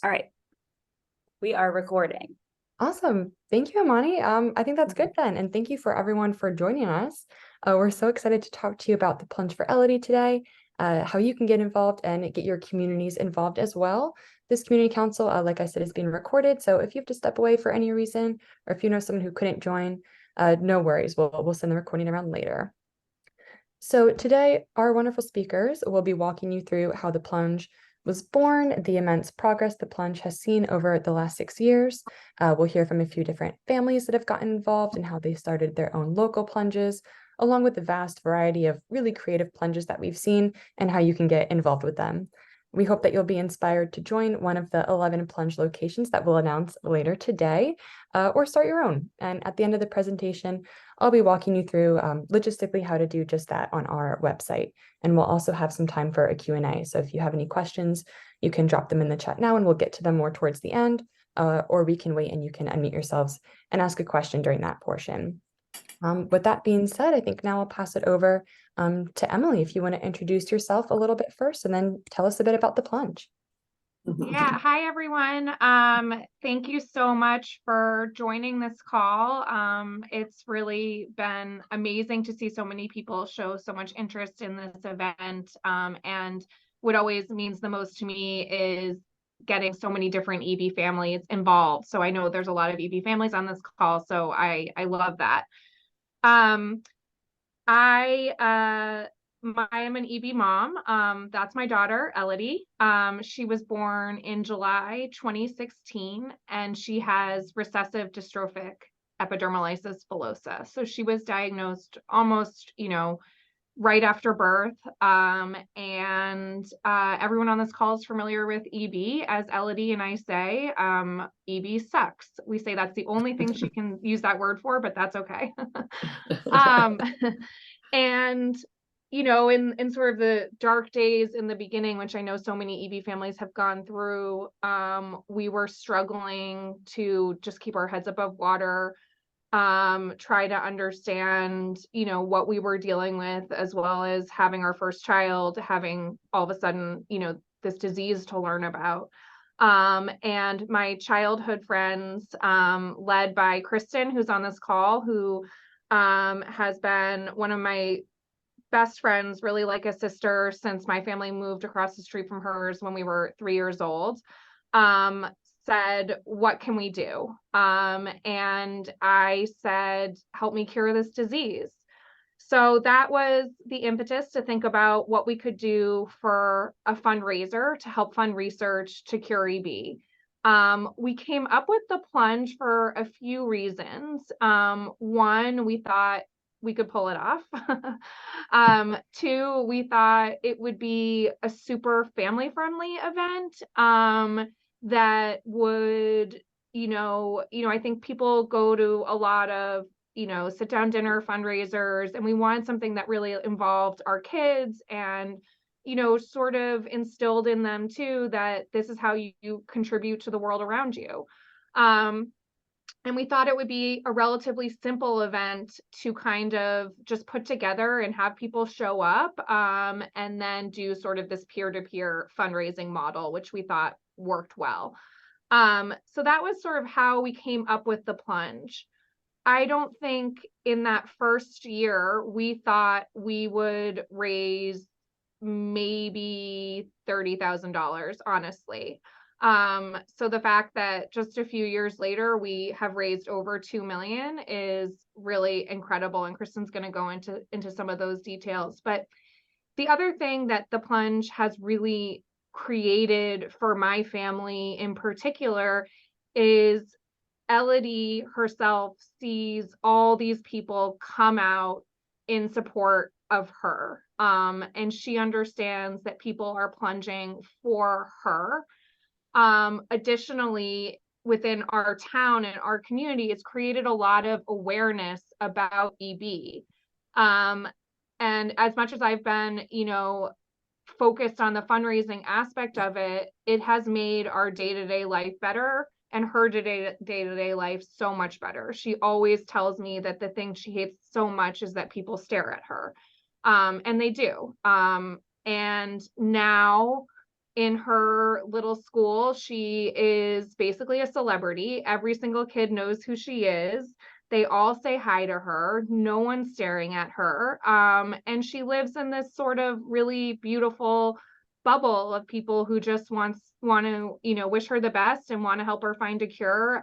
All right, we are recording. Awesome. Thank you, Amani. I think that's good then. And thank you for everyone for joining us. We're so excited to talk to you about the Plunge for Elodie today, how you can get involved and get your communities involved as well. This community council, like I said, is being recorded. So if you have to step away for any reason, or if you know someone who couldn't join, no worries. We'll send the recording around later. So today, our wonderful speakers will be walking you through how the Plunge was born, the immense progress the Plunge has seen over the last 6 years. We'll hear from a few different families that have gotten involved and how they started their own local plunges, along with the vast variety of really creative plunges that we've seen and how you can get involved with them. We hope that you'll be inspired to join one of the 11 plunge locations that we'll announce later today, or start your own. And at the end of the presentation, I'll be walking you through logistically how to do just that on our website. And we'll also have some time for a Q&A. So if you have any questions, you can drop them in the chat now and we'll get to them more towards the end, or we can wait and you can unmute yourselves and ask a question during that portion. With that being said, I think now I'll pass it over to Emily, if you want to introduce yourself a little bit first and then tell us a bit about the Plunge. Yeah, hi everyone. Thank you so much for joining this call. It's really been amazing to see so many people show so much interest in this event. And what always means the most to me is getting so many different EB families involved. So I know there's a lot of EB families on this call, so I love that. I am an EB mom. That's my daughter, Elodie. She was born in July 2016, and she has recessive dystrophic epidermolysis bullosa. So she was diagnosed almost, right after birth. And everyone on this call is familiar with EB. As Elodie and I say, EB sucks. We say that's the only thing she can use that word for, but that's okay. And in sort of the dark days in the beginning, which I know so many EB families have gone through, we were struggling to just keep our heads above water, try to understand, what we were dealing with, as well as having our first child, having all of a sudden, this disease to learn about. And my childhood friends, led by Kristen, who's on this call, who has been one of my best friends, really like a sister since my family moved across the street from hers when we were 3 years old, said, what can we do? And I said, help me cure this disease. So that was the impetus to think about what we could do for a fundraiser to help fund research to cure EB. We came up with the Plunge for a few reasons. One, we thought we could pull it off. Two, we thought it would be a super family-friendly event that would, I think people go to a lot of, sit-down dinner fundraisers, and we wanted something that really involved our kids and sort of instilled in them too that this is how you contribute to the world around you. And we thought it would be a relatively simple event to kind of just put together and have people show up, and then do sort of this peer-to-peer fundraising model, which we thought worked well. So that was sort of how we came up with the Plunge. I don't think in that first year we thought we would raise maybe $30,000, honestly. So the fact that just a few years later we have raised over 2 million is really incredible, and Kristen's going to go into some of those details. But the other thing that the Plunge has really created for my family in particular is Elodie herself sees all these people come out in support of her, and she understands that people are plunging for her. Additionally, within our town and our community, it's created a lot of awareness about EB. And as much as I've been, focused on the fundraising aspect of it, it has made our day-to-day life better and her day-to-day life so much better. She always tells me that the thing she hates so much is that people stare at her. And they do. And now, in her little school, she is basically a celebrity. Every single kid knows who she is. They all say hi to her. No one's staring at her. And she lives in this sort of really beautiful bubble of people who just want to, wish her the best and want to help her find a cure.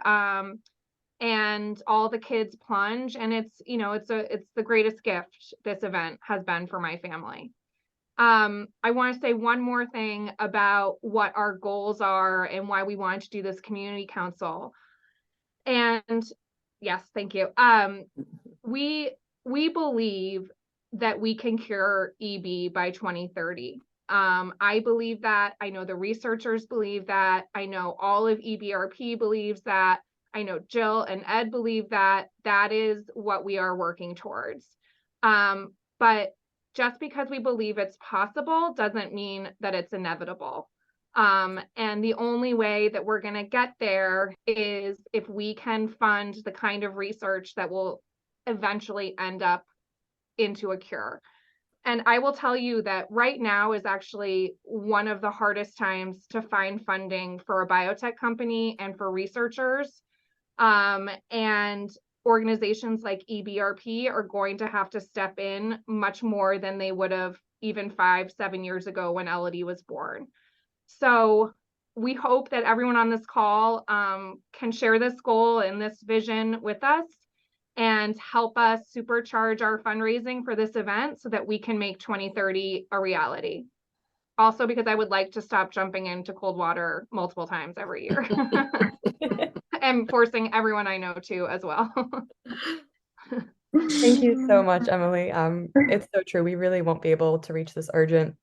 And all the kids plunge, and it's the greatest gift this event has been for my family. I want to say one more thing about what our goals are and why we wanted to do this community council. And yes, thank you. We believe that we can cure EB by 2030. I believe that. I know the researchers believe that. I know all of EBRP believes that. I know Jill and Ed believe that. That is what we are working towards. But just because we believe it's possible doesn't mean that it's inevitable. And the only way that we're going to get there is if we can fund the kind of research that will eventually end up into a cure. And I will tell you that right now is actually one of the hardest times to find funding for a biotech company and for researchers. And organizations like EBRP are going to have to step in much more than they would have even 5-7 years ago when Elodie was born. So we hope that everyone on this call can share this goal and this vision with us and help us supercharge our fundraising for this event so that we can make 2030 a reality. Also, because I would like to stop jumping into cold water multiple times every year. And forcing everyone I know to as well. Thank you so much, Emily. It's so true. We really won't be able to reach this urgent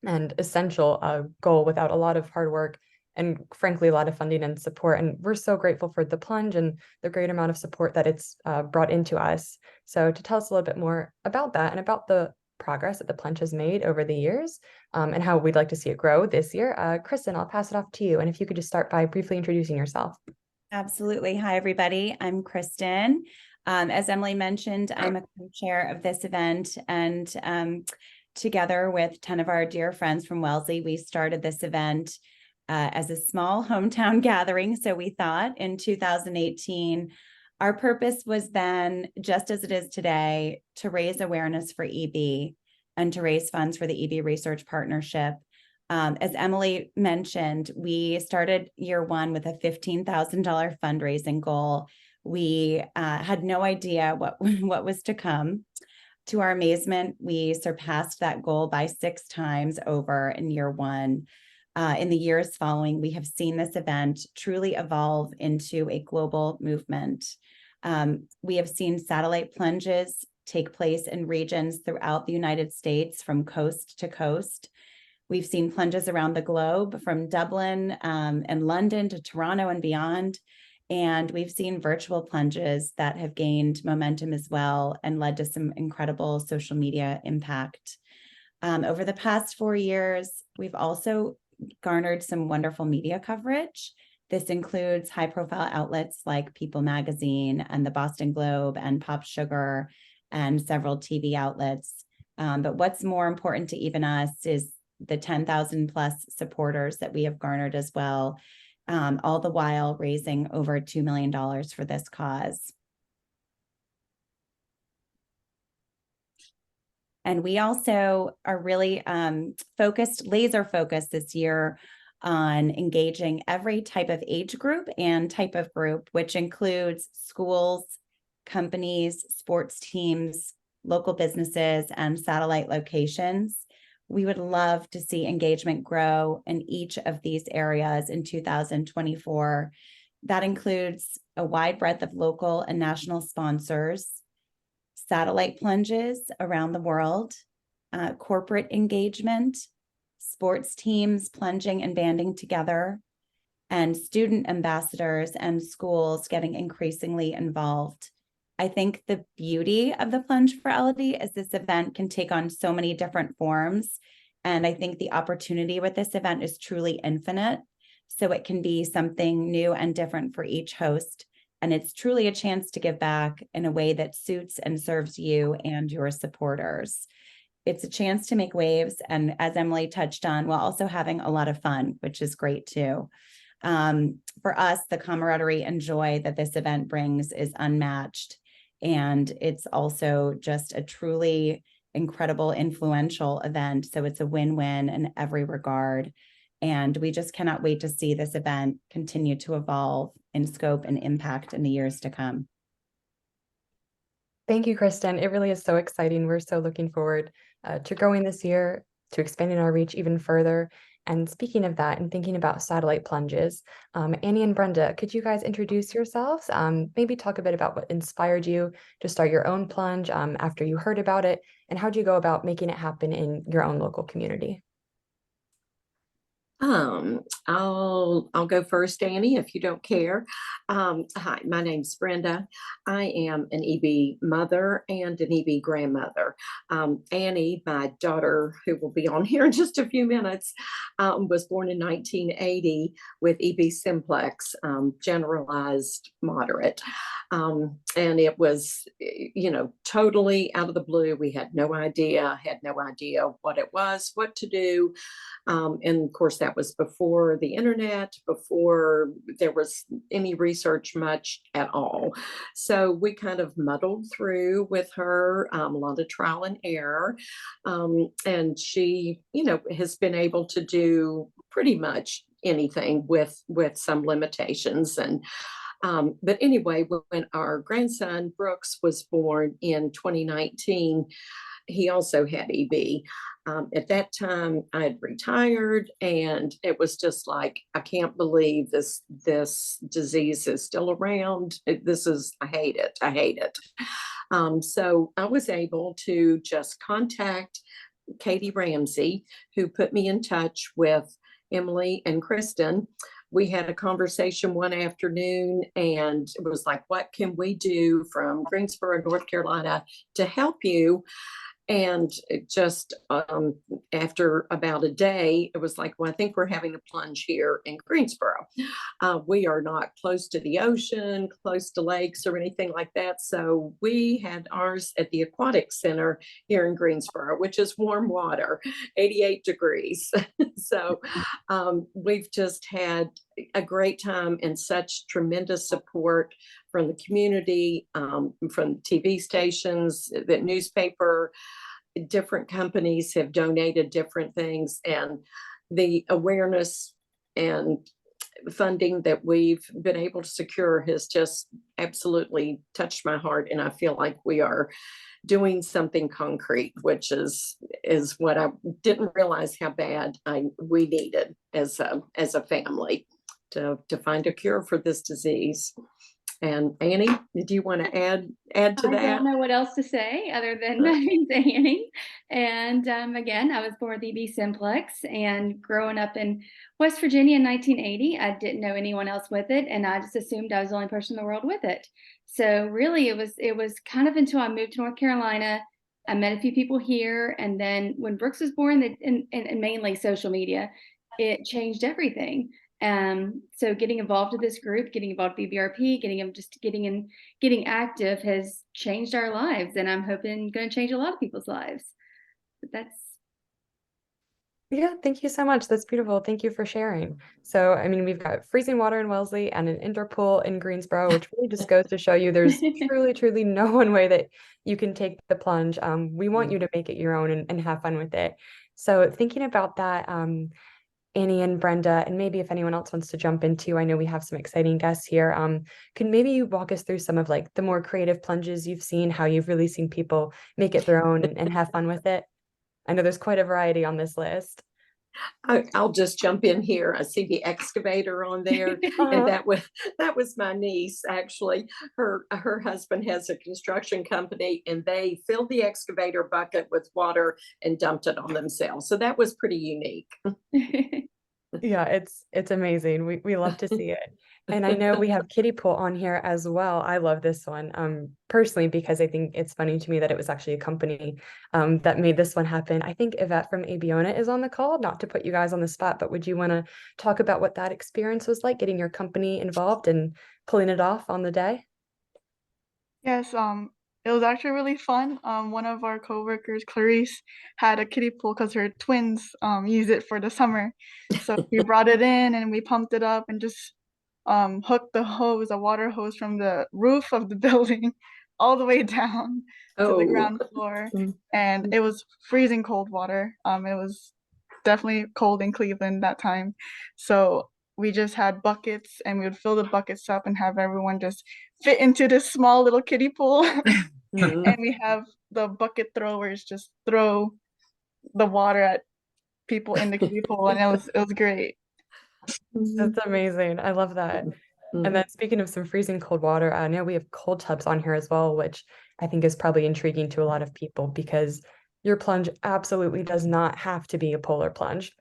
and essential goal without a lot of hard work and frankly, a lot of funding and support. And we're so grateful for the Plunge and the great amount of support that it's brought into us. So to tell us a little bit more about that and about the progress that the Plunge has made over the years and how we'd like to see it grow this year, Kristen, I'll pass it off to you. And if you could just start by briefly introducing yourself. Absolutely. Hi, everybody. I'm Kristen. As Emily mentioned, I'm a co-chair of this event, and together with 10 of our dear friends from Wellesley, we started this event as a small hometown gathering. So we thought in 2018, our purpose was then, just as it is today, to raise awareness for EB and to raise funds for the EB Research Partnership. As Emily mentioned, we started year one with a $15,000 fundraising goal. We had no idea what was to come. To our amazement, we surpassed that goal by 6 times over in year one. In the years following, we have seen this event truly evolve into a global movement. We have seen satellite plunges take place in regions throughout the United States from coast to coast. We've seen plunges around the globe from Dublin and London to Toronto and beyond. And we've seen virtual plunges that have gained momentum as well and led to some incredible social media impact. Over the past 4 years, we've also garnered some wonderful media coverage. This includes high-profile outlets like People Magazine and the Boston Globe and Pop Sugar and several TV outlets. But what's more important to even us is the 10,000 plus supporters that we have garnered as well, all the while raising over $2 million for this cause. And we also are really laser focused this year on engaging every type of age group and type of group, which includes schools, companies, sports teams, local businesses, and satellite locations. We would love to see engagement grow in each of these areas in 2024. That includes a wide breadth of local and national sponsors, satellite plunges around the world, corporate engagement, sports teams plunging and banding together, and student ambassadors and schools getting increasingly involved. I think the beauty of the Plunge for Elodie is this event can take on so many different forms. And I think the opportunity with this event is truly infinite. So it can be something new and different for each host. And it's truly a chance to give back in a way that suits and serves you and your supporters. it's a chance to make waves. And as Emily touched on, while also having a lot of fun, which is great too. For us, the camaraderie and joy that this event brings is unmatched. And it's also just a truly incredible, influential event. So it's a win-win in every regard. And we just cannot wait to see this event continue to evolve in scope and impact in the years to come. Thank you, Kristen. It really is so exciting. We're so looking forward to growing this year, to expanding our reach even further. And speaking of that and thinking about satellite plunges, Annie and Brenda, could you guys introduce yourselves? Maybe talk a bit about what inspired you to start your own plunge after you heard about it, and how'd you go about making it happen in your own local community? I'll go first, Annie, if you don't care. Hi, my name's Brenda. I am an EB mother and an EB grandmother. Annie, my daughter, who will be on here in just a few minutes, was born in 1980 with EB simplex, generalized moderate. And it was, totally out of the blue. We had no idea what it was, what to do. And of course, that was before the internet, before there was any research much at all. So we kind of muddled through with her, a lot of trial and error. And she, has been able to do pretty much anything with some limitations. And but anyway, when our grandson Brooks was born in 2019, he also had EB. At that time, I had retired, and it was just like, I can't believe this disease is still around. I hate it. So I was able to just contact Katie Ramsey, who put me in touch with Emily and Kristen. We had a conversation one afternoon, and it was like, what can we do from Greensboro, North Carolina to help you? And it just after about a day, it was like, well, I think we're having a plunge here in Greensboro. We are not close to the ocean, close to lakes or anything like that. So we had ours at the Aquatic Center here in Greensboro, which is warm water, 88 degrees. So we've just had a great time and such tremendous support from the community, from TV stations, the newspaper. Different companies have donated different things, and the awareness and funding that we've been able to secure has just absolutely touched my heart. And I feel like we are doing something concrete, which is what I didn't realize how bad we needed as a family to find a cure for this disease. And Annie, did you want to add to that? I don't know what else to say other than my name's Annie. And again, I was born with EB simplex, and growing up in West Virginia in 1980, I didn't know anyone else with it, and I just assumed I was the only person in the world with it. So really, it was kind of until I moved to North Carolina. I met a few people here, and then when Brooks was born, and mainly social media, it changed everything. So getting involved with this group, getting involved with EBRP, getting active has changed our lives, and I'm hoping going to change a lot of people's lives. But Yeah, thank you so much. That's beautiful. Thank you for sharing. So, I mean, we've got freezing water in Wellesley and an indoor pool in Greensboro, which really just goes to show you there's truly no one way that you can take the plunge. We want you to make it your own and have fun with it. So thinking about that, Annie and Brenda, and maybe if anyone else wants to jump into, I know we have some exciting guests here. Can maybe you walk us through some of like the more creative plunges you've seen, how you've really seen people make it their own and have fun with it? I know there's quite a variety on this list. I'll just jump in here. I see the excavator on there, and that was my niece. Actually, her husband has a construction company, and they filled the excavator bucket with water and dumped it on themselves. So that was pretty unique. Yeah, it's amazing. We love to see it. And I know we have kiddie pool on here as well. I love this one personally, because I think it's funny to me that it was actually a company that made this one happen. I think Yvette from Abiona is on the call, not to put you guys on the spot, but would you want to talk about what that experience was like, getting your company involved and pulling it off on the day? Yes, it was actually really fun. One of our coworkers, Clarice, had a kiddie pool because her twins use it for the summer. So we brought it in and we pumped it up and just hooked a water hose from the roof of the building all the way down to the ground floor. And it was freezing cold water. It was definitely cold in Cleveland that time. So we just had buckets and we would fill the buckets up and have everyone just fit into this small little kiddie pool. And we have the bucket throwers just throw the water at people in the kiddie pool, and it was great. That's amazing. I love that. And then speaking of some freezing cold water, I know we have cold tubs on here as well, which I think is probably intriguing to a lot of people because your plunge absolutely does not have to be a polar plunge.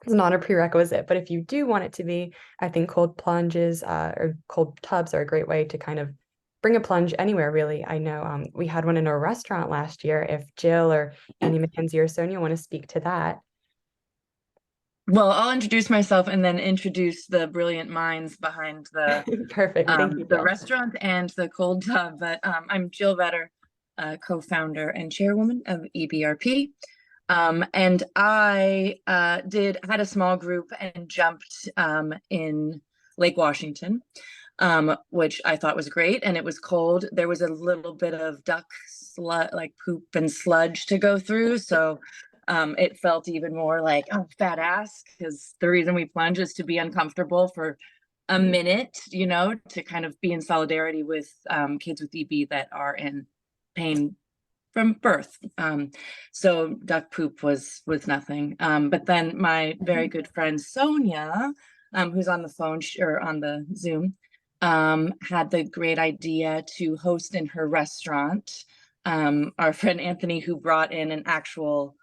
It's not a prerequisite, but if you do want it to be, I think cold plunges or cold tubs are a great way to kind of bring a plunge anywhere, really. I know we had one in a restaurant last year. If Jill or Annie Mackenzie or Sonia want to speak to that. Well, I'll introduce myself and then introduce the brilliant minds behind the Perfect. Thank you, the Jill. restaurant and the cold tub. But I'm Jill Vetter, co-founder and chairwoman of EBRP. And I had a small group and jumped in Lake Washington, which I thought was great. And it was cold. There was a little bit of duck like poop and sludge to go through. So it felt even more like, oh, fat ass, because the reason we plunge is to be uncomfortable for a minute, you know, to kind of be in solidarity with kids with EB that are in pain from birth. So duck poop was nothing. But then my very good friend Sonia, who's on the phone or on the Zoom, had the great idea to host in her restaurant. Our friend Anthony, who brought in an actual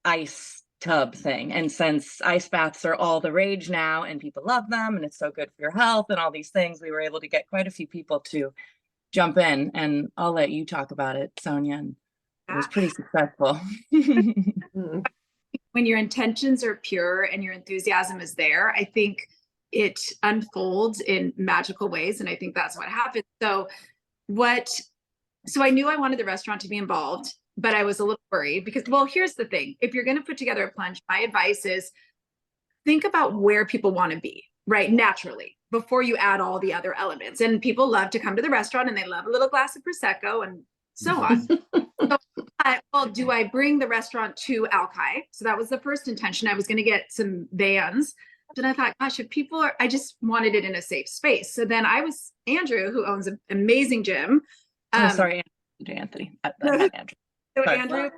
ice tub thing. And since ice baths are all the rage now and people love them and it's so good for your health and all these things, we were able to get quite a few people to jump in. And I'll let you talk about it, Sonia. And it was pretty successful. When your intentions are pure and your enthusiasm is there, I think it unfolds in magical ways. And I think that's what happened. So I knew I wanted the restaurant to be involved, but I was a little worried because, well, here's the thing. If you're going to put together a plunge, my advice is think about where people want to be, right? Naturally, before you add all the other elements. And people love to come to the restaurant and they love a little glass of Prosecco and so on. So, well, do I bring the restaurant to Alki? So that was the first intention. I was going to get some vans. Then I thought, gosh, if people are, I just wanted it in a safe space. So then Andrew, who owns an amazing gym. Sorry, Anthony. Not Andrew. So Andrew,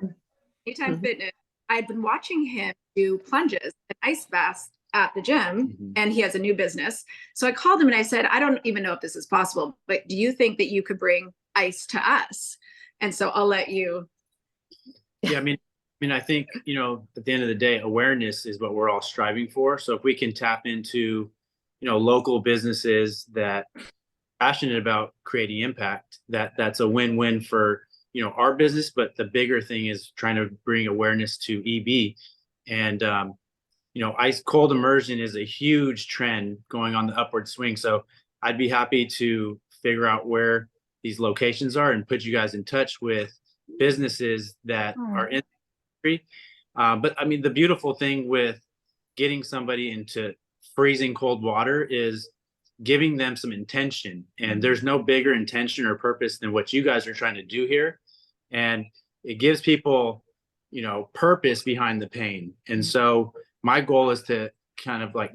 Anytime Fitness, I'd been watching him do plunges and ice baths at the gym, and he has a new business. So I called him and I said, I don't even know if this is possible, but do you think that you could bring ice to us? And so I'll let you. Yeah, I mean, I think, you know, at the end of the day, awareness is what we're all striving for. So if we can tap into, you know, local businesses that are passionate about creating impact, that's a win-win for, you know, our business. But the bigger thing is trying to bring awareness to EB. And, you know, ice cold immersion is a huge trend going on the upward swing. So I'd be happy to figure out where these locations are and put you guys in touch with businesses that are in the industry. But I mean, the beautiful thing with getting somebody into freezing cold water is giving them some intention. And there's no bigger intention or purpose than what you guys are trying to do here. And it gives people, you know, purpose behind the pain. And so my goal is to kind of like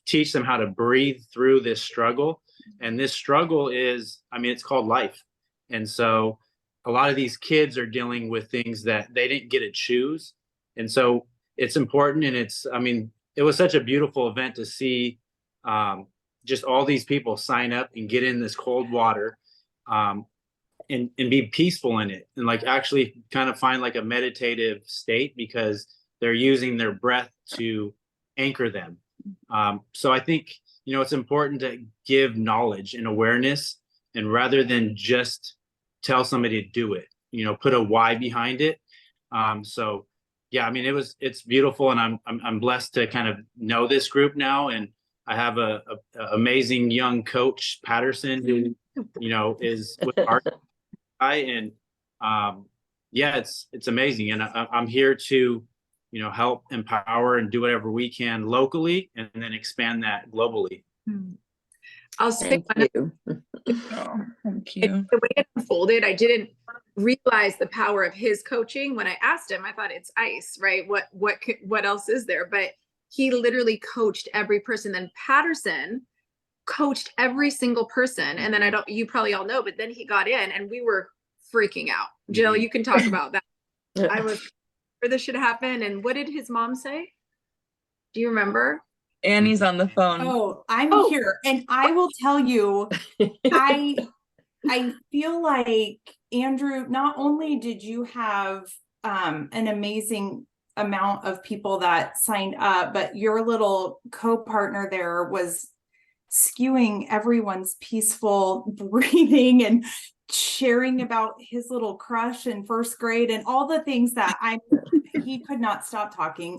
teach them how to breathe through this struggle. And this struggle is, I mean, it's called life. And so a lot of these kids are dealing with things that they didn't get to choose. And so it's important. And it's, I mean, it was such a beautiful event to see just all these people sign up and get in this cold water and be peaceful in it. And like actually kind of find like a meditative state because they're using their breath to anchor them. So I think, you know, it's important to give knowledge and awareness, and rather than just tell somebody to do it, you know, put a why behind it. So yeah, I mean, it's beautiful, and I'm blessed to kind of know this group now, and I have a amazing young coach, Patterson, who, you know, is with our guy, and yeah, it's amazing. And I'm here to, help empower and do whatever we can locally and then expand that globally. I'll say Thank you. Oh, thank you. the way it unfolded, I didn't realize the power of his coaching. When I asked him, I thought it's ice, right? What else is there? But he literally coached every person. Then Patterson coached every single person. And then you probably all know, but then he got in and we were freaking out. Jill, you can talk about that. I was sure this should happen. And what did his mom say? Do you remember? Annie's on the phone. Oh, I'm here. And I will tell you, I feel like, Andrew, not only did you have an amazing amount of people that signed up, but your little co-partner there was skewing everyone's peaceful breathing and sharing about his little crush in first grade and all the things that he could not stop talking.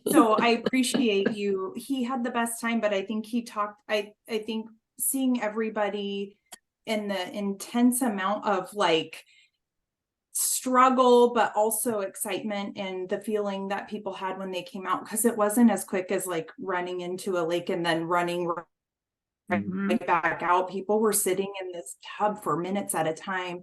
So I appreciate you. He had the best time, but I think he talked, I think seeing everybody in the intense amount of like struggle, but also excitement and the feeling that people had when they came out, because it wasn't as quick as like running into a lake and then running right back out. People were sitting in this tub for minutes at a time.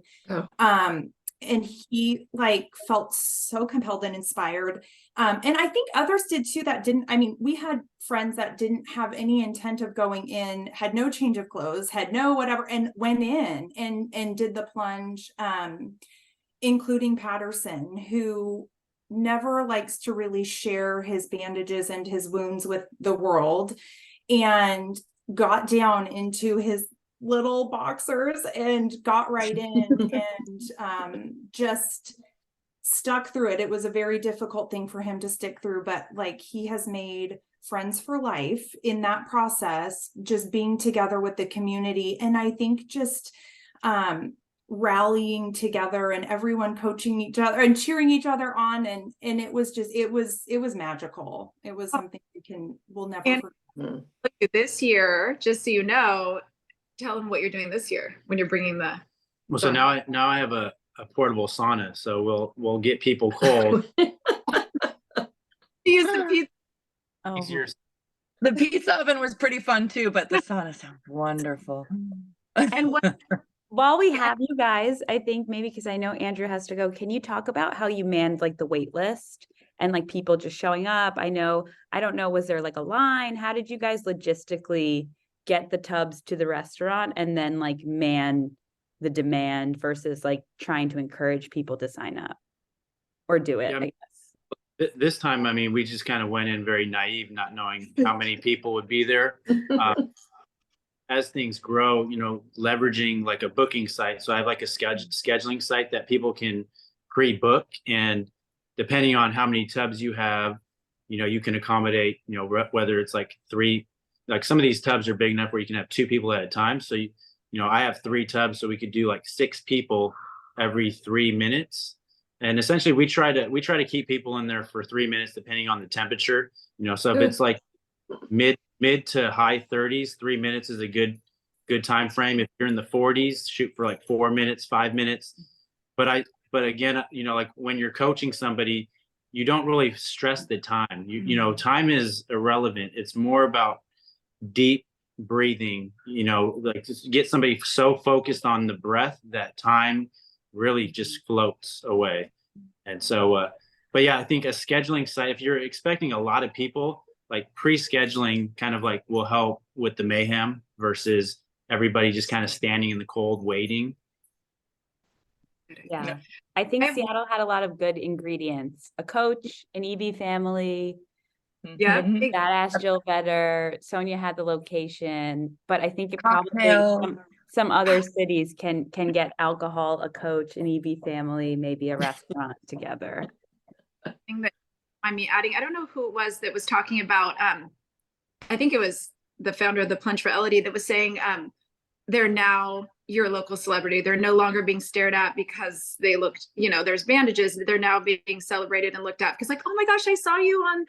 And he like felt so compelled and inspired. And I think others did too that didn't. I mean, we had friends that didn't have any intent of going in, had no change of clothes, had no whatever, and went in and did the plunge, including Patterson, who never likes to really share his bandages and his wounds with the world, and got down into his little boxers and got right in and just stuck through it. It was a very difficult thing for him to stick through, but like he has made friends for life in that process, just being together with the community. And I think just rallying together and everyone coaching each other and cheering each other on, and it was just it was magical. It was something we'll never forget. This year, just so you know, tell them what you're doing this year when you're bringing the. Well, so now I have a portable sauna, so we'll get people cold. Use the pizza. Easier. The pizza oven was pretty fun too, but the sauna sounds wonderful. And what? While we have you guys, I think maybe because I know Andrew has to go, can you talk about how you manned like the wait list and like people just showing up? I don't know, was there like a line? How did you guys logistically get the tubs to the restaurant and then like man the demand versus like trying to encourage people to sign up or do it? Yeah, I guess. This time, I mean, we just kind of went in very naive, not knowing how many people would be there. As things grow, leveraging like a booking site. So I have like a scheduling site that people can pre-book, and depending on how many tubs you have, you can accommodate, whether it's like 3, like some of these tubs are big enough where you can have 2 people at a time. So, I have 3 tubs, so we could do like 6 people every 3 minutes. And essentially we try to keep people in there for 3 minutes, depending on the temperature, so if it's like mid to high 30s, 3 minutes is a good time frame. If you're in the 40s, shoot for like 4 minutes, 5 minutes. But again, like when you're coaching somebody, you don't really stress the time. Time is irrelevant. It's more about deep breathing, like just get somebody so focused on the breath that time really just floats away. And so, but yeah, I think a scheduling site, if you're expecting a lot of people, like pre-scheduling kind of like will help with the mayhem versus everybody just kind of standing in the cold waiting. Yeah. I think Seattle had a lot of good ingredients, a coach, an EB family. Yeah. Badass Jill Vedder. Sonia had the location, but I think it probably some other cities can get alcohol, a coach, an EB family, maybe a restaurant together. Adding, I don't know who it was that was talking about, I think it was the founder of the Plunge for Elodie that was saying, they're now your local celebrity. They're no longer being stared at because they looked, there's bandages. They're now being celebrated and looked at because like, oh my gosh, I saw you on,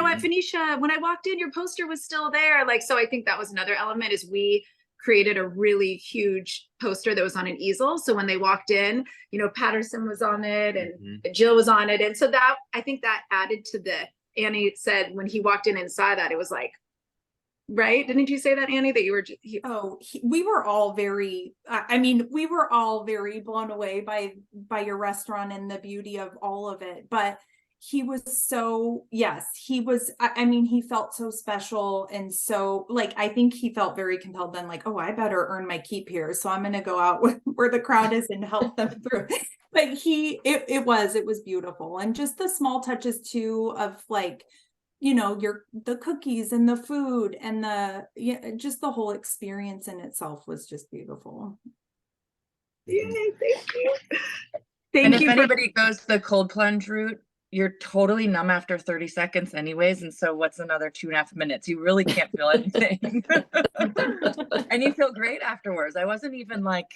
at Phoenicia. When I walked in, your poster was still there. Like, so I think that was another element is we created a really huge poster that was on an easel. So when they walked in, you know, Patterson was on it and Jill was on it. And so that, I think that added to Annie said when he walked in and saw that, it was like, right? Didn't you say that, Annie, that you were? We were all very, I mean, we were all very blown away by your restaurant and the beauty of all of it. But he was so, yes, he was, I mean, he felt so special. And so like, I think he felt very compelled then, like, oh, I better earn my keep here. So I'm going to go out where the crowd is and help them through. But it was beautiful. And just the small touches too of like, you know, the cookies and the food and just the whole experience in itself was just beautiful. Yay, thank you. And if anybody goes the cold plunge route, you're totally numb after 30 seconds anyways. And so what's another 2.5 minutes? You really can't feel anything. And you feel great afterwards. I wasn't even like,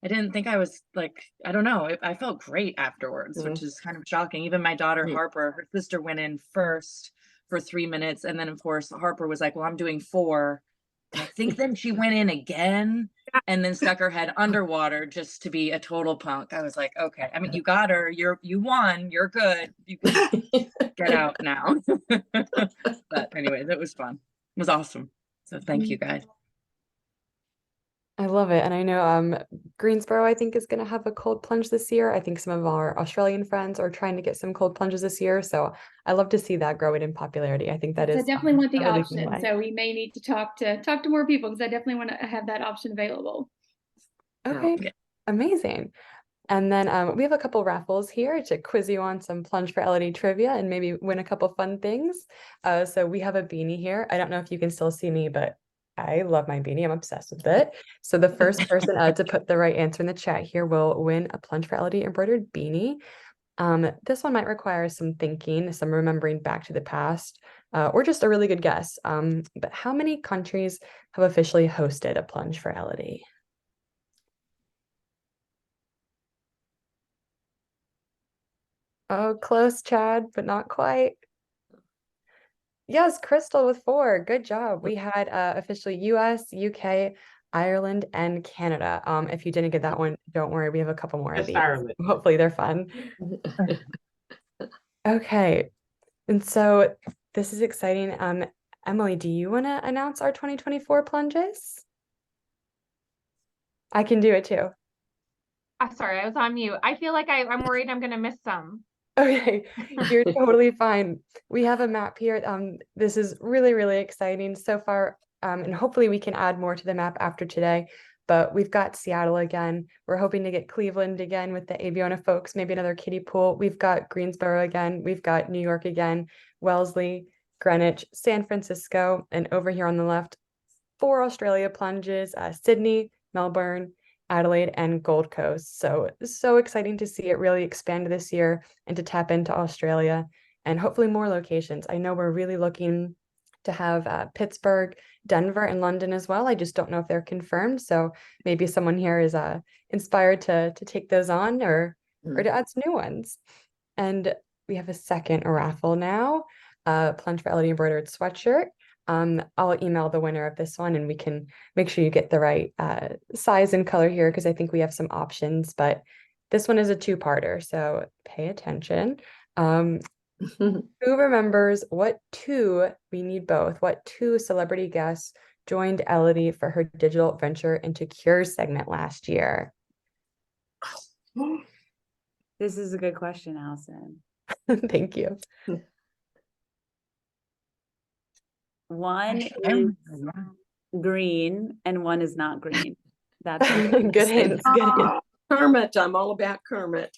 I didn't think I was like, I don't know. I felt great afterwards, which is kind of shocking. Even my daughter, Harper, her sister went in first for 3 minutes. And then of course, Harper was like, well, I'm doing 4. And I think then she went in again and then stuck her head underwater just to be a total punk. I was like, okay, I mean, you got her, you won, you're good. You can get out now. But anyways, it was fun. It was awesome. So thank you guys. I love it. And I know Greensboro, I think, is going to have a cold plunge this year. I think some of our Australian friends are trying to get some cold plunges this year. So I love to see that growing in popularity. I think that is. I definitely want the really option. So we may need to talk to more people because I definitely want to have that option available. Okay, amazing. And then we have a couple raffles here to quiz you on some Plunge for Elodie trivia and maybe win a couple fun things. So we have a beanie here. I don't know if you can still see me, but I love my beanie. I'm obsessed with it. So the first person to put the right answer in the chat here will win a Plunge for Elodie embroidered beanie. This one might require some thinking, some remembering back to the past, or just a really good guess. But how many countries have officially hosted a Plunge for Elodie? Oh, close, Chad, but not quite. Yes, Crystal with 4. Good job. We had officially US, UK, Ireland, and Canada. If you didn't get that one, don't worry. We have a couple more of these. Ireland. Hopefully they're fun. Okay. And so this is exciting. Emily, do you want to announce our 2024 plunges? I can do it too. Sorry, I was on mute. I feel like I'm worried I'm going to miss some. Okay, you're totally fine. We have a map here. This is really, really exciting so far. And hopefully we can add more to the map after today. But we've got Seattle again. We're hoping to get Cleveland again with the Aviona folks, maybe another kiddie pool. We've got Greensboro again. We've got New York again, Wellesley, Greenwich, San Francisco, and over here on the left, 4 Australia plunges, Sydney, Melbourne, Adelaide, and Gold Coast. So exciting to see it really expand this year and to tap into Australia and hopefully more locations. I know we're really looking to have Pittsburgh, Denver, and London as well. I just don't know if they're confirmed. So maybe someone here is inspired to take those on or to add some new ones. And we have a second raffle now, Plunge for Elodie embroidered sweatshirt. I'll email the winner of this one and we can make sure you get the right size and color here because I think we have some options, but this one is a 2-parter, so pay attention. Who remembers what 2, we need both, what 2 celebrity guests joined Elodie for her digital venture into Cures segment last year? This is a good question, Allison. Thank you. One is green and one is not green. That's good hints. Good hints. Kermit, I'm all about Kermit.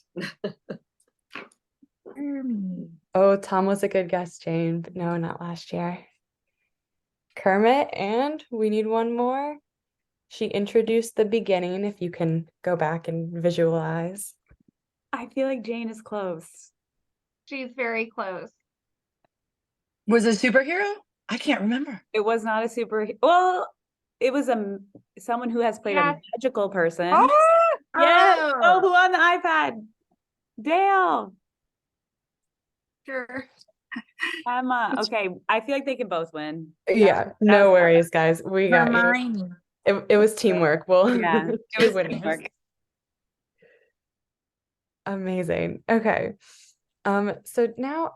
Oh, Tom was a good guess, Jane, but no, not last year. Kermit, and we need one more. She introduced the beginning, if you can go back and visualize. I feel like Jane is close. She's very close. Was it a superhero? I can't remember. It was not a super. Well, it was someone who has played a magical person. Yes. Oh, who on the iPad? Dale. Sure. Emma. Okay, I feel like they can both win. Yeah, no worries, guys. We got you. It was teamwork. Well, Yeah, it two was winners. teamwork. Amazing. Okay. So now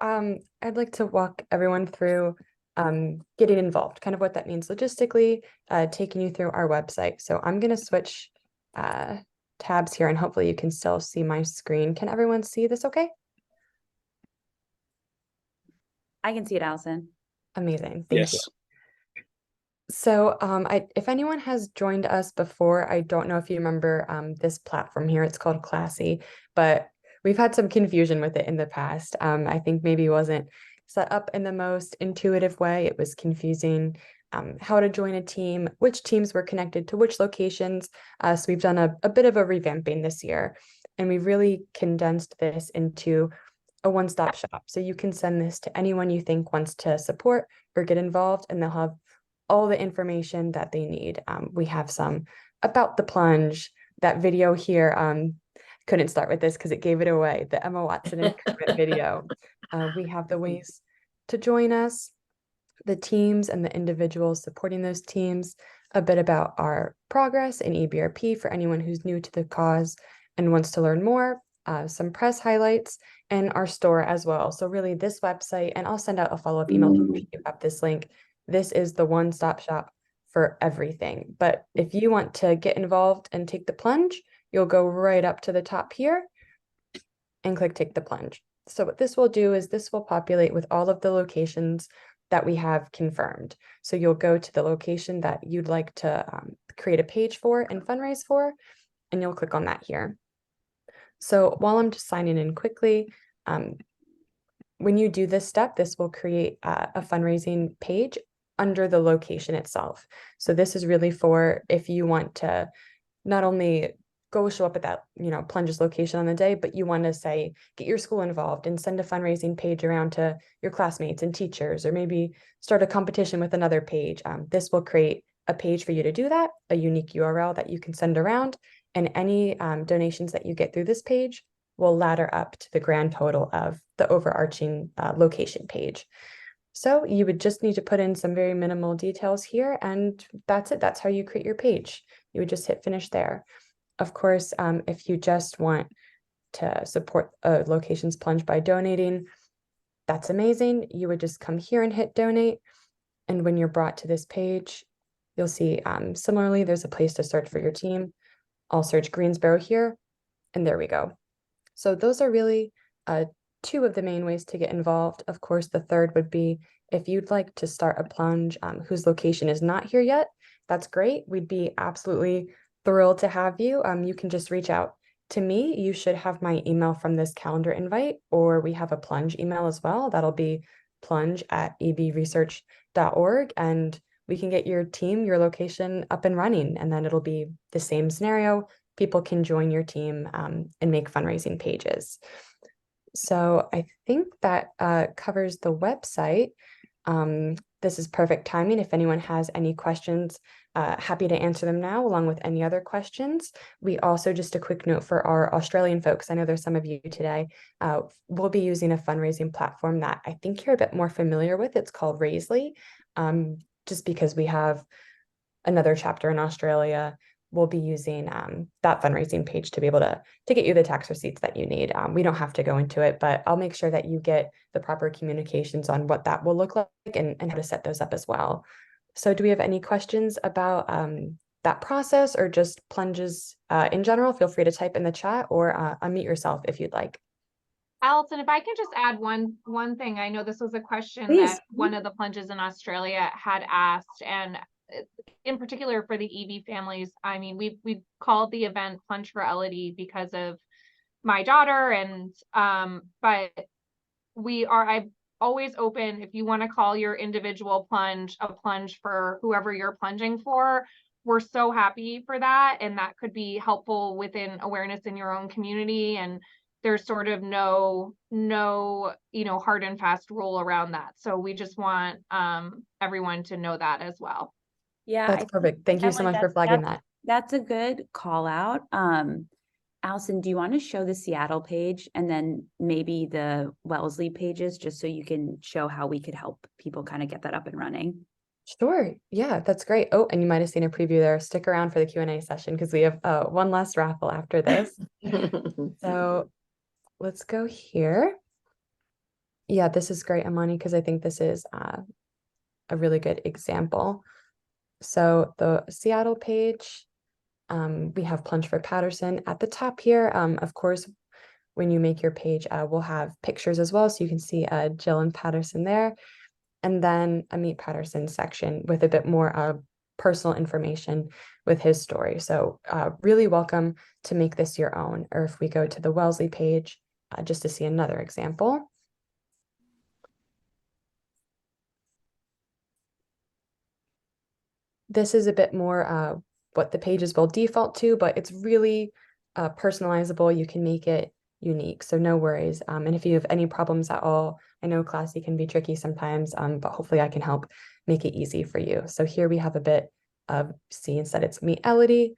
I'd like to walk everyone through getting involved, kind of what that means logistically, taking you through our website. So I'm going to switch tabs here and hopefully you can still see my screen. Can everyone see this okay? I can see it, Allison. Amazing. Thank you. So if anyone has joined us before, I don't know if you remember this platform here. It's called Classy, but we've had some confusion with it in the past. I think maybe it wasn't set up in the most intuitive way. It was confusing how to join a team, which teams were connected to which locations. So we've done a bit of a revamping this year, and we've really condensed this into a one-stop shop. So you can send this to anyone you think wants to support or get involved, and they'll have all the information that they need. We have some about the plunge, that video here. Couldn't start with this because it gave it away, the Emma Watson and Kermit video. We have the ways to join us, the teams and the individuals supporting those teams, a bit about our progress in EBRP for anyone who's new to the cause and wants to learn more, some press highlights, and our store as well. So really this website, and I'll send out a follow-up email to you up this link. This is the one-stop shop for everything. But if you want to get involved and take the plunge, you'll go right up to the top here and click Take the Plunge. So what this will do is this will populate with all of the locations that we have confirmed. So you'll go to the location that you'd like to create a page for and fundraise for, and you'll click on that here. So while I'm just signing in quickly, when you do this step, this will create a fundraising page under the location itself. So this is really for if you want to not only go show up at that, Plunges location on the day, but you want to say, get your school involved and send a fundraising page around to your classmates and teachers, or maybe start a competition with another page. This will create a page for you to do that, a unique URL that you can send around, and any donations that you get through this page will ladder up to the grand total of the overarching location page. So you would just need to put in some very minimal details here, and that's it. That's how you create your page. You would just hit finish there. Of course, if you just want to support a location's plunge by donating, that's amazing. You would just come here and hit donate. And when you're brought to this page, you'll see similarly, there's a place to search for your team. I'll search Greensboro here, and there we go. So those are really two of the main ways to get involved. Of course, the third would be if you'd like to start a plunge whose location is not here yet, that's great. We'd be absolutely thrilled to have you. You can just reach out to me. You should have my email from this calendar invite, or we have a plunge email as well. That'll be plunge@ebresearch.org, and we can get your team, your location up and running, and then it'll be the same scenario. People can join your team and make fundraising pages. So I think that covers the website. This is perfect timing. If anyone has any questions, happy to answer them now, along with any other questions. We also, just a quick note for our Australian folks, I know there's some of you today, we'll be using a fundraising platform that I think you're a bit more familiar with. It's called Raisely, just because we have another chapter in Australia. We'll be using that fundraising page to be able to get you the tax receipts that you need. We don't have to go into it, but I'll make sure that you get the proper communications on what that will look like and how to set those up as well. So do we have any questions about that process or just plunges in general? Feel free to type in the chat or unmute yourself if you'd like. Allison, if I can just add one thing. I know this was a question Please. that one of the plunges in Australia had asked, and in particular for the EB families. I mean, we've called the event Plunge for Elodie because of my daughter, and but I'm always open if you want to call your individual plunge a plunge for whoever you're plunging for. We're so happy for that, and that could be helpful within awareness in your own community. And there's sort of no hard and fast rule around that. So we just want everyone to know that as well. Yeah, that's perfect. Thank you so much for flagging that. That's a good call out. Allison, do you want to show the Seattle page and then maybe the Wellesley pages, just so you can show how we could help people kind of get that up and running? Sure. Yeah, that's great. Oh, and you might have seen a preview there. Stick around for the Q&A session because we have one last raffle after this. So let's go here. Yeah, this is great, Amani, because I think this is a really good example. So the Seattle page, we have Plunge for Patterson at the top here. Of course, when you make your page, we'll have pictures as well. So you can see Jill and Patterson there. And then a Meet Patterson section with a bit more personal information with his story. So really welcome to make this your own. Or if we go to the Wellesley page, just to see another example. This is a bit more what the pages will default to, but it's really personalizable. You can make it unique, so no worries. And if you have any problems at all, I know Classy can be tricky sometimes, but hopefully I can help make it easy for you. So here we have a bit of, see, instead it's Meet Elodie.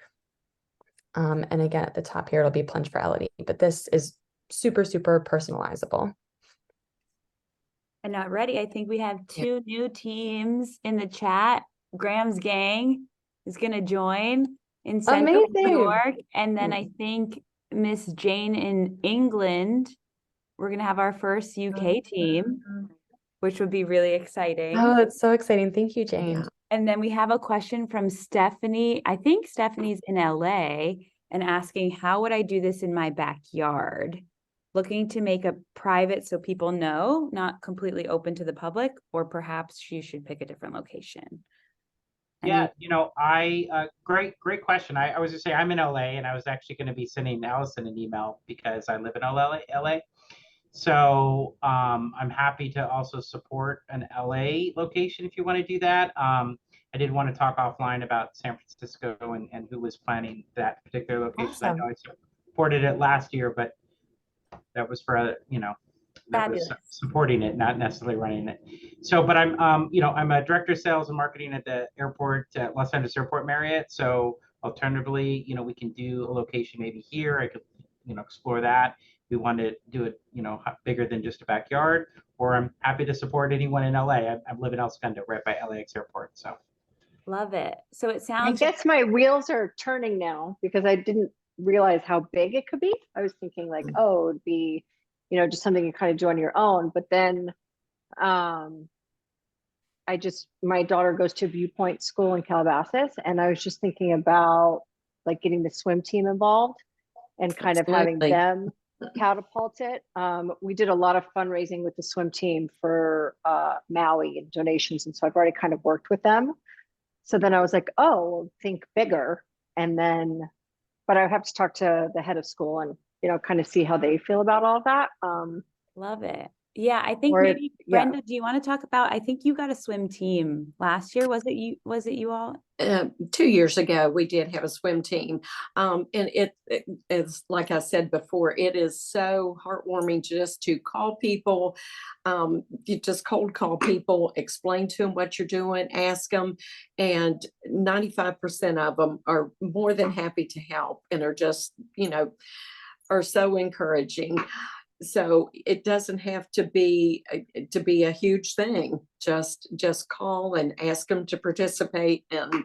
And again, at the top here, it'll be Plunge for Elodie, but this is super, super personalizable. And already, I think we have two new teams in the chat. Graham's gang is going to join in Central New York. And then I think Miss Jane in England, we're going to have our first UK team, which would be really exciting. Oh, that's so exciting. Thank you, Jane. Yeah. And then we have a question from Stephanie. I think Stephanie's in LA and asking, how would I do this in my backyard? Looking to make a private so people know, not completely open to the public, or perhaps you should pick a different location. Yeah, great question. I was just saying I'm in LA, and I was actually going to be sending Allison an email because I live in LA. So I'm happy to also support an LA location if you want to do that. I did want to talk offline about San Francisco and who was planning that particular location. Awesome. I know I supported it last year, but that was for that was supporting it, not necessarily running it. So, but I'm I'm a director of sales and marketing at the airport, at Los Angeles Airport Marriott. So alternatively, we can do a location maybe here. I could, explore that. We want to do it, bigger than just a backyard, or I'm happy to support anyone in LA. I live in El Segundo, right by LAX Airport. So love it. So it I sounds guess my wheels are turning now because I didn't realize how big it could be. I was thinking like, oh, it'd be, just something you kind of do on your own. But then my daughter goes to Viewpoint School in Calabasas, and I was just thinking about like getting the swim team involved and kind of having them catapult it. We did a lot of fundraising with the swim team for Maui and donations. And so I've already kind of worked with them. So then I was like, oh, think bigger. And then, but I have to talk to the head of school and, kind of see how they feel about all of that. Love it. Yeah, I think maybe Brenda, do you want to talk about, I think you got a swim team last year. Was it you all? 2 years ago, we did have a swim team. And it is, like I said before, it is so heartwarming just to call people. You just cold call people, explain to them what you're doing, ask them. And 95% of them are more than happy to help and are just, are so encouraging. So it doesn't have to be a huge thing. Just call and ask them to participate, and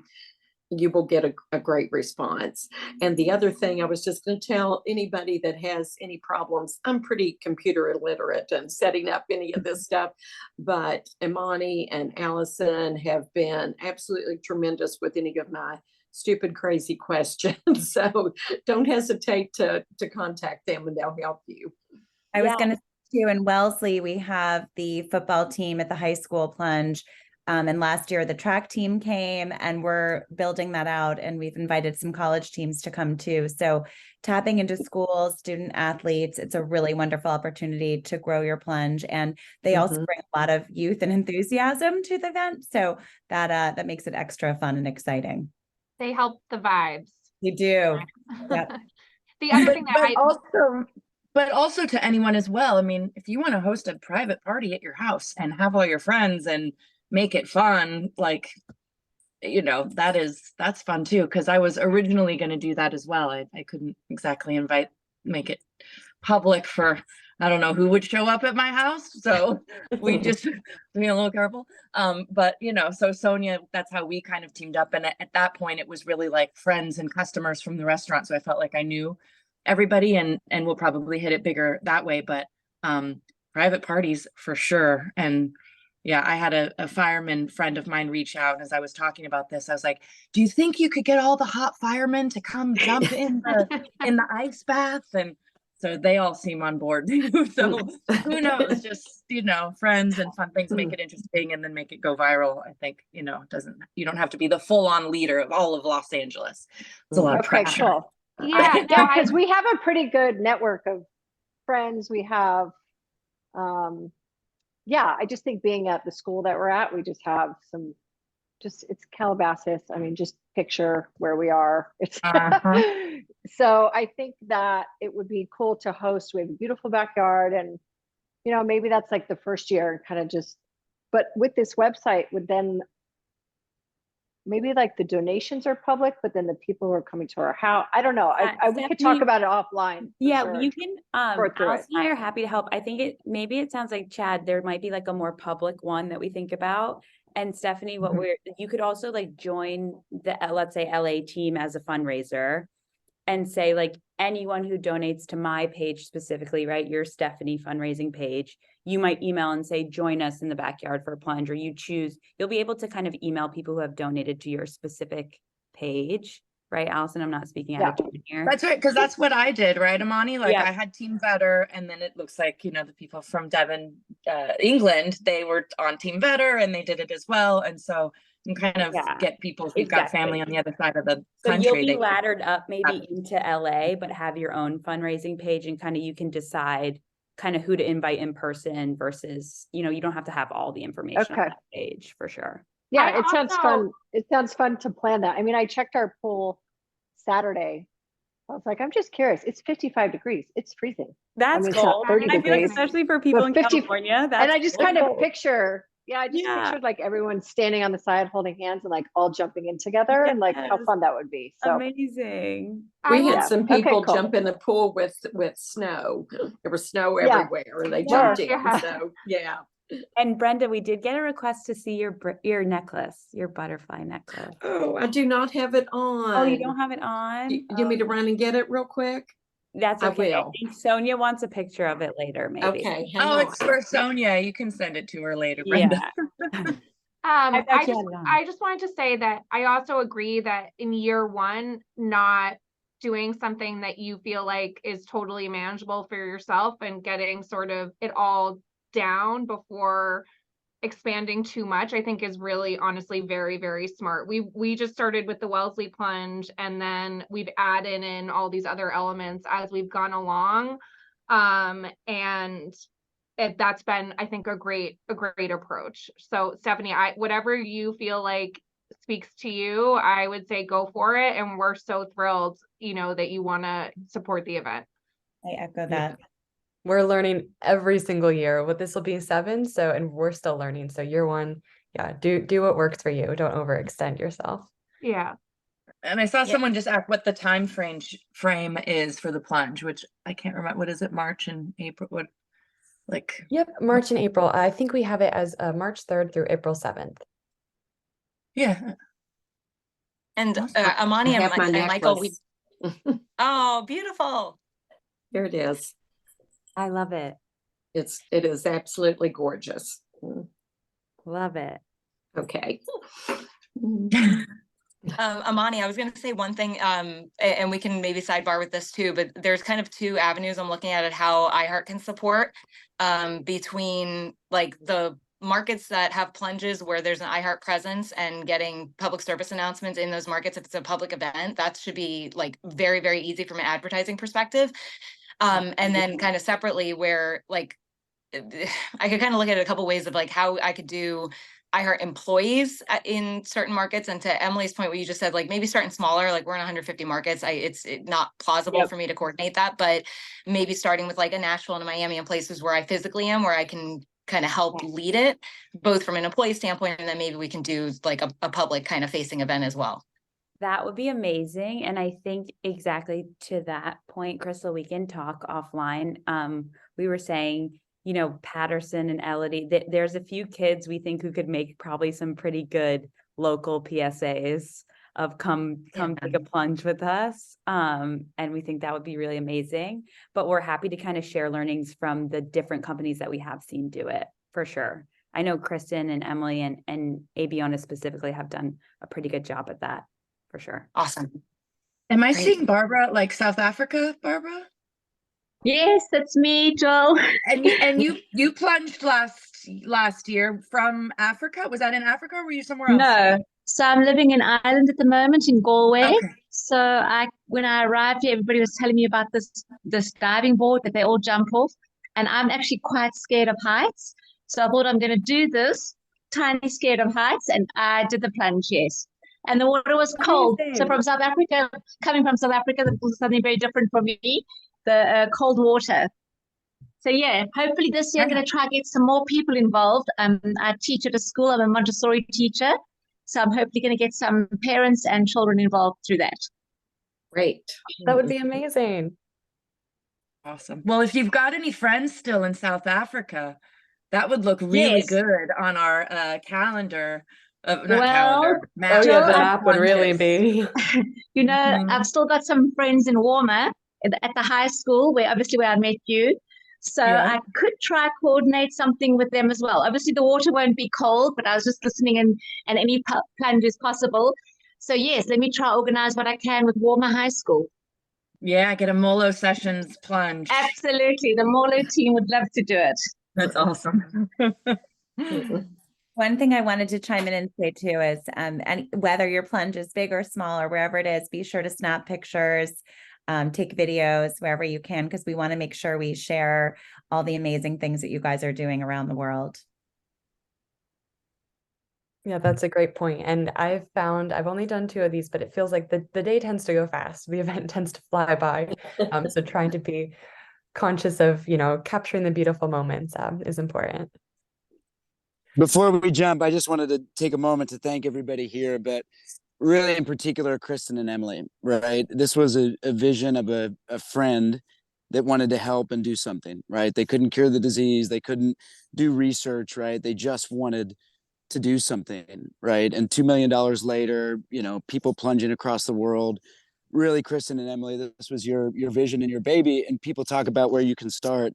you will get a great response. And the other thing I was just going to tell anybody that has any problems, I'm pretty computer illiterate and setting up any of this stuff, but Imani and Allison have been absolutely tremendous with any of my stupid, crazy questions. So don't hesitate to contact them and they'll help you. I was going to say too, in Wellesley, we have the football team at the high school Plunge. And last year the track team came, and we're building that out, and we've invited some college teams to come too. So tapping into schools, student athletes, it's a really wonderful opportunity to grow your Plunge. And they also bring a lot of youth and enthusiasm to the event. So that makes it extra fun and exciting. They help the vibes. You do. Yep. The other thing that But also to anyone as well. I mean, if you want to host a private party at your house and have all your friends and make it fun, like, that's fun too. Cause I was originally going to do that as well. I couldn't exactly make it public for I don't know who would show up at my house. So we just be a little careful. But you know, so Sonia, that's how we kind of teamed up. And at that point, it was really like friends and customers from the restaurant. So I felt like I knew everybody, and we'll probably hit it bigger that way. But private parties for sure. And yeah, I had a fireman friend of mine reach out, and as I was talking about this, I was like, do you think you could get all the hot firemen to come jump in the ice bath? And so they all seem on board too. So who knows? Just, you know, friends and fun things, make it interesting and then make it go viral. I think, you know, you don't have to be the full-on leader of all of Los Angeles. It's a lot of Okay, pressure. cool. Yeah, Yeah, because we have a pretty good network of friends. We have, yeah, I just think being at the school that we're at, we just have some, it's Calabasas. I mean, just picture where we are. It's so I think that it would be cool to host. We have a beautiful backyard, and you know, maybe that's like the first year and kind of just, but with this website would then maybe like the donations are public, but then the people who are coming to our house, I don't know. We could talk about it offline. Yeah, sure. you can, Alice and I are happy to help. I think maybe it sounds like, Chad, there might be like a more public one that we think about. And Stephanie, you could also like join the, let's say, LA team as a fundraiser and say like, anyone who donates to my page specifically, right? Your Stephanie fundraising page, you might email and say, join us in the backyard for a plunge, or you'll be able to kind of email people who have donated to your specific page, right? Allison, I'm not speaking out of turn here. That's right, because that's what I did, right, Amani? Like Yeah. I had Team Vetter, and then it looks like, you know, the people from Devon, England, they were on Team Vetter and they did it as well. And so you can kind of get people who've got family on the other side of the country. So you'll be laddered up maybe into LA, but have your own fundraising page, and kind of you can decide kind of who to invite in person versus, you know, you don't have to have all the information on that page for sure. Yeah, it sounds fun. It sounds fun to plan that. I mean, I checked our pool Saturday. I was like, I'm just curious. It's 55 degrees. It's freezing. That's cold. 30 I feel like degrees. especially for people in California. And I just kind of picture, pictured like everyone standing on the side holding hands and like all jumping in together, and like how fun that would be. So amazing. We had some people jump in the pool with snow. There was snow everywhere, and they jumped in. So yeah. And Brenda, we did get a request to see your necklace, your butterfly necklace. Oh, I do not have it on. Oh, you don't have it on? You need me to run and get it real quick? That's okay. I will. I think Sonia wants a picture of it later, maybe. Okay. It's for Sonia. You can send it to her later, Brenda. Yeah. I just wanted to say that I also agree that in year one, not doing something that you feel like is totally manageable for yourself and getting sort of it all down before expanding too much, I think is really honestly very, very smart. We just started with the Wellesley Plunge, and then we've added in all these other elements as we've gone along. And that's been, I think, a great approach. So Stephanie, whatever you feel like speaks to you, I would say go for it. And we're so thrilled, you know, that you want to support the event. I echo that. We're learning every single year. This will be 7, and we're still learning. So year 1, do what works for you. Don't overextend yourself. Yeah. And I saw someone just ask what the time frame is for the plunge, which I can't remember. What is it? March and April? Yep, March and April. I think we have it as March 3rd through April 7th. Yeah. And Amani and Michael, oh, beautiful. Here it is. I love it. It is absolutely gorgeous. Love it. Okay. Amani, I was going to say one thing, and we can maybe sidebar with this too, but there's kind of 2 avenues I'm looking at how iHeart can support between like the markets that have plunges where there's an iHeart presence and getting public service announcements in those markets. If it's a public event, that should be like very, very easy from an advertising perspective. And then kind of separately where like, I could kind of look at it a couple ways of like how I could do iHeart employees in certain markets. And to Emily's point, what you just said, like maybe starting smaller, like we're in 150 markets. It's not plausible for me to coordinate that, but maybe starting with like a Nashville and a Miami and places where I physically am, where I can kind of help lead it, both from an employee standpoint, and then maybe we can do like a public kind of facing event as well. That would be amazing. And I think exactly to that point, Crystal, we can talk offline. We were saying, you know, Patterson and Elodie, there's a few kids we think who could make probably some pretty good local PSAs of come take a plunge with us. And we think that would be really amazing. But we're happy to kind of share learnings from the different companies that we have seen do it, for sure. I know Kristen and Emily and Abiona specifically have done a pretty good job at that. For sure. Awesome. Am I Great. seeing Barbara like South Africa, Barbara? Yes, that's me, Joel. And you plunged last year from Africa. Was that in Africa or were you somewhere else? No. So I'm living in Ireland at the moment in Galway. Okay. So when I arrived here, everybody was telling me about this diving board that they all jump off. And I'm actually quite scared of heights. So I thought I'm going to do this, tiny scared of heights, and I did the plunge, yes. And the water was cold. So from South Africa, coming from South Africa, that was something very different for me, the cold water. So yeah, hopefully this year I'm going to try to get some more people involved. I teach at a school. I'm a Montessori teacher. So I'm hopefully going to get some parents and children involved through that. Great. That would be amazing. Awesome. Well, if you've got any friends still in South Africa, that would look really good on our calendar. Calendar, map. Oh yeah, the map would really be. You know, I've still got some friends in Warmer at the high school where I met you. So I could try coordinate something with them as well. Obviously the water won't be cold, but I was just listening and any plunge is possible. So yes, let me try organize what I can with Warmer High School. Yeah, get a Molo Sessions plunge. Absolutely. The Molo team would love to do it. That's awesome. One thing I wanted to chime in and say too is, and whether your plunge is big or small or wherever it is, be sure to snap pictures, take videos wherever you can, because we want to make sure we share all the amazing things that you guys are doing around the world. Yeah, that's a great point. And I've only done 2 of these, but it feels like the day tends to go fast. The event tends to fly by. So trying to be conscious of, you know, capturing the beautiful moments is important. Before we jump, I just wanted to take a moment to thank everybody here, but really in particular, Kristen and Emily, right? This was a vision of a friend that wanted to help and do something, right? They couldn't cure the disease. They couldn't do research, right? They just wanted to do something, right? And $2 million later, you know, people plunging across the world. Really, Kristen and Emily, this was your vision and your baby. And people talk about where you can start.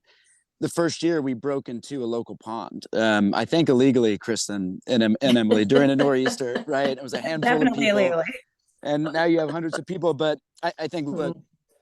The first year we broke into a local pond. I think illegally, Kristen and Emily, during a nor'easter, right? It was a handful of people. Illegally. And now you have hundreds of people. But I think, look,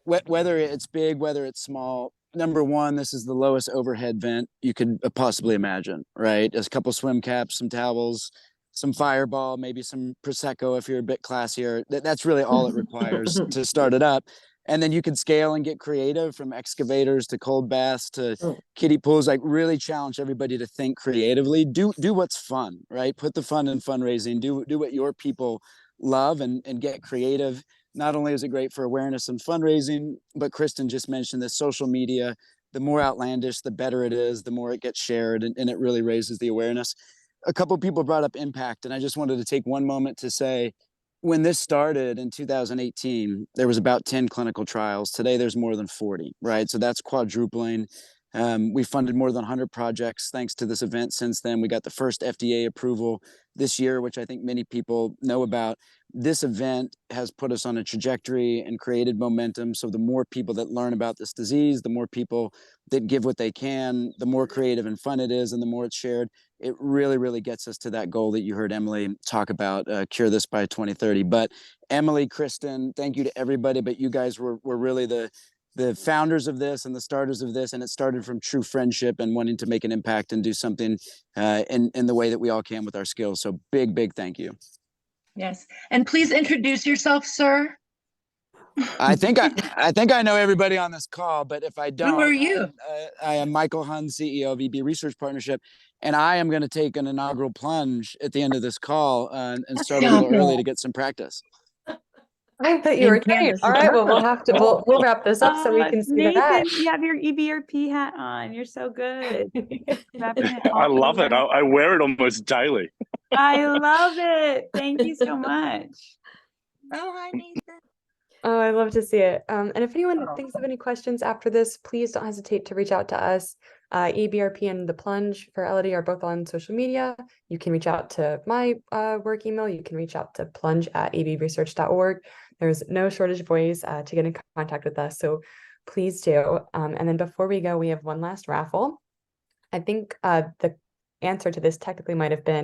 whether it's big, whether it's small, number one, this is the lowest overhead vent you could possibly imagine, right? There's a couple swim caps, some towels, some Fireball, maybe some Prosecco if you're a bit classier. That's really all it requires to start it up. And then you can scale and get creative, from excavators to cold baths to kiddie pools. Like, really challenge everybody to think creatively. Do what's fun, right? Put the fun in fundraising. Do what your people love and get creative. Not only is it great for awareness and fundraising, but Kristen just mentioned this social media. The more outlandish, the better it is, the more it gets shared, and it really raises the awareness. A couple of people brought up impact, and I just wanted to take one moment to say, when this started in 2018, there was about 10 clinical trials. Today, there's more than 40, right? So that's quadrupling. We funded more than 100 projects thanks to this event since then. We got the first FDA approval this year, which I think many people know about. This event has put us on a trajectory and created momentum. So the more people that learn about this disease, the more people that give what they can, the more creative and fun it is, and the more it's shared. It really, really gets us to that goal that you heard Emily talk about, cure this by 2030. But Emily, Kristen, thank you to everybody. But you guys were really the founders of this and the starters of this. And it started from true friendship and wanting to make an impact and do something in the way that we all can with our skills. So big, big thank you. Yes. And please introduce yourself, sir. I think I know everybody on this call, but if I don't, who are you? I am Michael Hun, CEO of EB Research Partnership, and I am going to take an inaugural plunge at the end of this call and start a little early to get some practice. I thought you were kidding. All right, well, we'll wrap this up so we can see Nathan, that. you have your EBRP hat on. You're so good. I love it. I wear it almost daily. I love it. Thank you so much. Oh, hi, Nathan. Oh, I love to see it. And if anyone thinks of any questions after this, please don't hesitate to reach out to us. EBRP and the Plunge for Elodie are both on social media. You can reach out to my work email. You can reach out to plunge@ebresearch.org. There's no shortage of ways to get in contact with us, so please do. And then before we go, we have one last raffle. I think the answer to this technically might have been